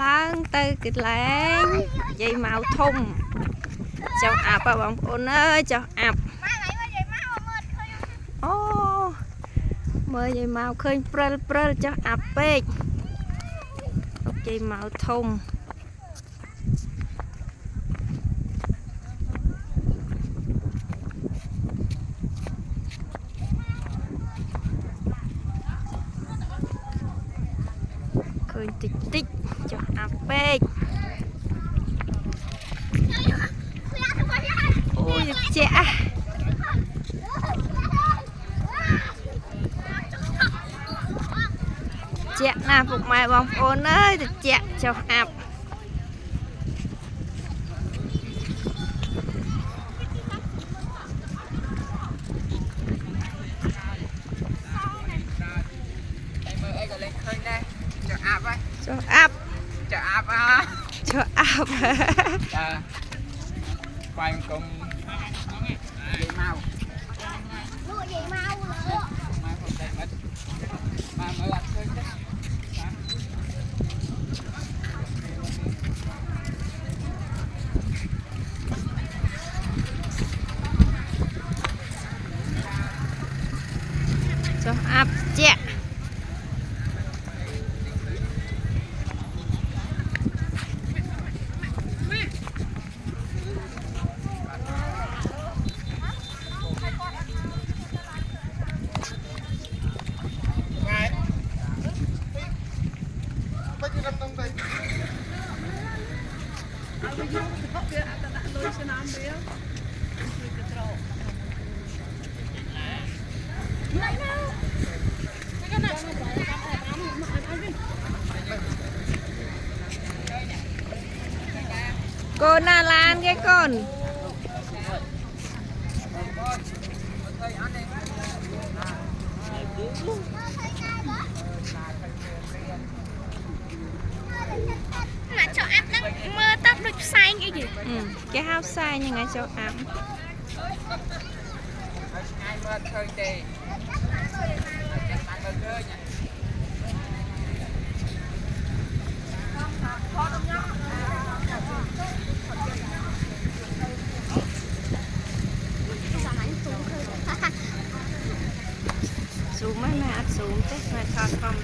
ឡើងទៅគិតលែងនិយាយមកធំចុះអាប់បងប្អូនអើយចុះអាប់អូមើលនិយាយមកឃើញព្រិលចុះអាប់ពេកនិយាយមកធំឃើញតិចចុះអាប់ពេកអូយជាជាណាពុកម៉ែបងប្អូនអើយតិចចុះអាប់ចុះអាប់ចុះអាប់ចុះអាប់បាយអង្គមនិយាយមកមកผมได้mất mà mới ăn thôi chứ cho áp chẹ cô na lan cái con mà cho áp nó mơ tóc được sai cái gì cái hao sai như ngày cho áp zoom mấy mẹ zoom thế mẹ thọt không